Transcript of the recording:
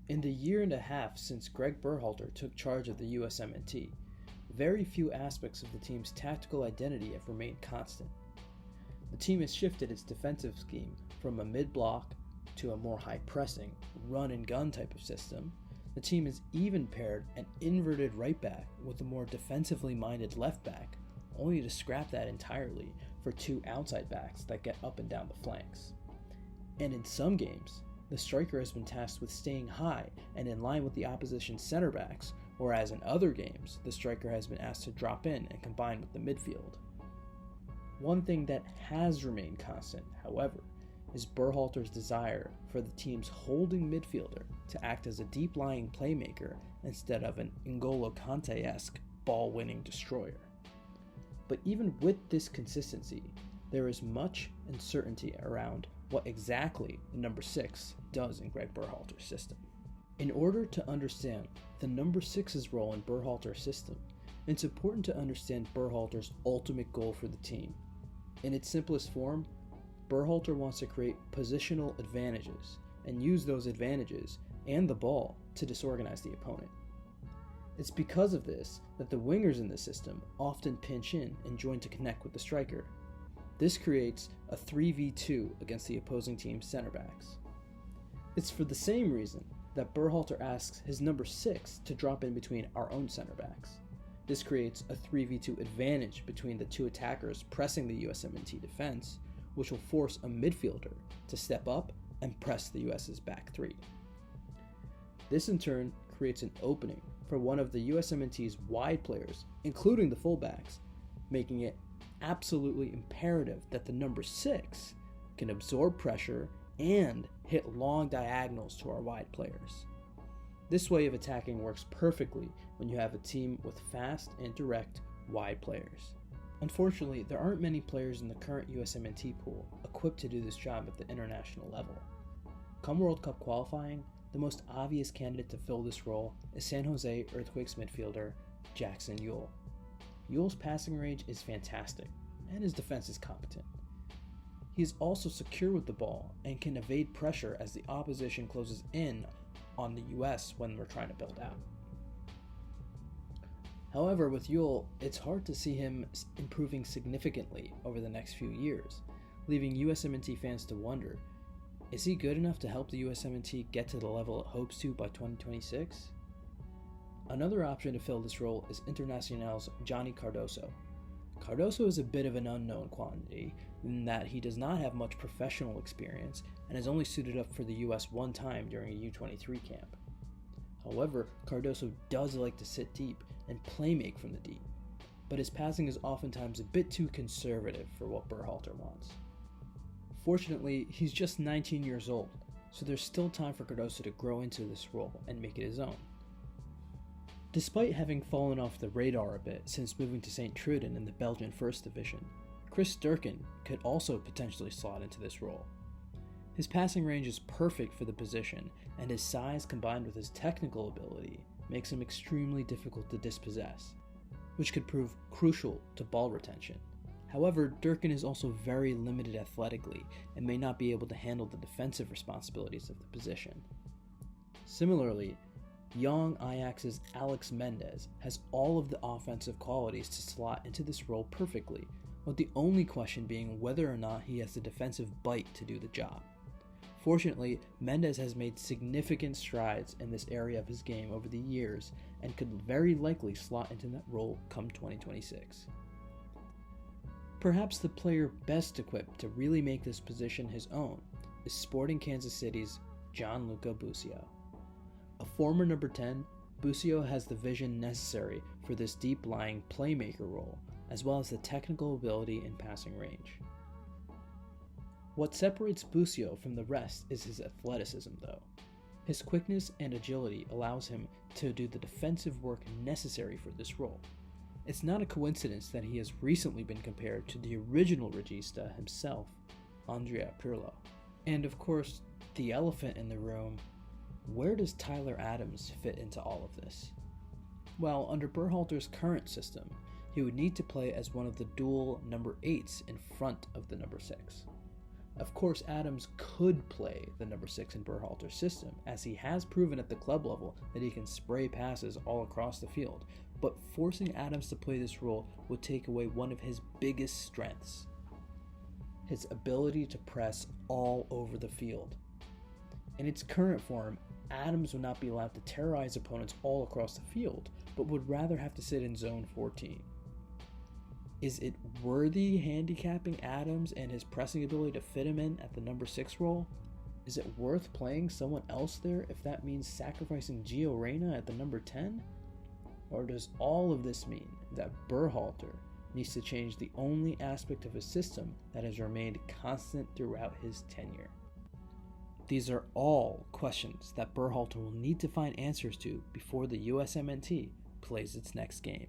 In the year and a half since Gregg Berhalter took charge of the USMNT, very few aspects of the team's tactical identity have remained constant. The team has shifted its defensive scheme from a mid-block to a more high-pressing, run-and-gun type of system. The team has even paired an inverted right back with a more defensively minded left back, only to scrap that entirely for two outside backs that get up and down the flanks. And in some games, the striker has been tasked with staying high and in line with the opposition's center backs, whereas in other games, the striker has been asked to drop in and combine with the midfield. One thing that has remained constant, however, is Berhalter's desire for the team's holding midfielder to act as a deep-lying playmaker instead of an N'Golo Kante-esque ball-winning destroyer. But even with this consistency, there is much uncertainty around what exactly the number 6 does in Gregg Berhalter's system. In order to understand the number 6's role in Berhalter's system, it's important to understand Berhalter's ultimate goal for the team. In its simplest form, Berhalter wants to create positional advantages and use those advantages and the ball to disorganize the opponent. It's because of this that the wingers in the system often pinch in and join to connect with the striker. This creates a 3v2 against the opposing team's center backs. It's for the same reason that Berhalter asks his number 6 to drop in between our own center backs. This creates a 3v2 advantage between the two attackers pressing the USMNT defense, which will force a midfielder to step up and press the US's back three. This in turn creates an opening for one of the USMNT's wide players, including the fullbacks, making it absolutely imperative that the number 6 can absorb pressure and hit long diagonals to our wide players. This way of attacking works perfectly when you have a team with fast and direct wide players. Unfortunately, there aren't many players in the current USMNT pool equipped to do this job at the international level. Come World Cup qualifying, the most obvious candidate to fill this role is San Jose Earthquakes midfielder Jackson Yueill. Yueill's passing range is fantastic, and his defense is competent. He is also secure with the ball and can evade pressure as the opposition closes in on the US when we're trying to build out. However, with Yueill, it's hard to see him improving significantly over the next few years, leaving USMNT fans to wonder, is he good enough to help the USMNT get to the level it hopes to by 2026? Another option to fill this role is Internacional's Johnny Cardoso. Cardoso is a bit of an unknown quantity in that he does not have much professional experience and has only suited up for the US one time during a U23 camp. However, Cardoso does like to sit deep and playmake from the deep, but his passing is oftentimes a bit too conservative for what Berhalter wants. Fortunately, he's just 19 years old, so there's still time for Cardoso to grow into this role and make it his own. Despite having fallen off the radar a bit since moving to St. Truiden in the Belgian First Division, Chris Durkin could also potentially slot into this role. His passing range is perfect for the position, and his size combined with his technical ability makes him extremely difficult to dispossess, which could prove crucial to ball retention. However, Durkin is also very limited athletically and may not be able to handle the defensive responsibilities of the position. Similarly, young Ajax's Alex Mendez has all of the offensive qualities to slot into this role perfectly, with the only question being whether or not he has the defensive bite to do the job. Fortunately, Mendez has made significant strides in this area of his game over the years and could very likely slot into that role come 2026. Perhaps the player best equipped to really make this position his own is Sporting Kansas City's Gianluca Busio. A former number 10, Busio has the vision necessary for this deep-lying playmaker role, as well as the technical ability and passing range. What separates Busio from the rest is his athleticism, though. His quickness and agility allows him to do the defensive work necessary for this role. It's not a coincidence that he has recently been compared to the original regista himself, Andrea Pirlo. And of course, the elephant in the room, where does Tyler Adams fit into all of this? Well, under Berhalter's current system, he would need to play as one of the dual number 8s in front of the number 6. Of course, Adams could play the number 6 in Berhalter's system, as he has proven at the club level that he can spray passes all across the field, but forcing Adams to play this role would take away one of his biggest strengths: his ability to press all over the field. In its current form, Adams would not be allowed to terrorize opponents all across the field, but would rather have to sit in zone 14. Is it worthy handicapping Adams and his pressing ability to fit him in at the number 6 role? Is it worth playing someone else there if that means sacrificing Gio Reyna at the number 10? Or does all of this mean that Berhalter needs to change the only aspect of his system that has remained constant throughout his tenure? These are all questions that Berhalter will need to find answers to before the USMNT plays its next game.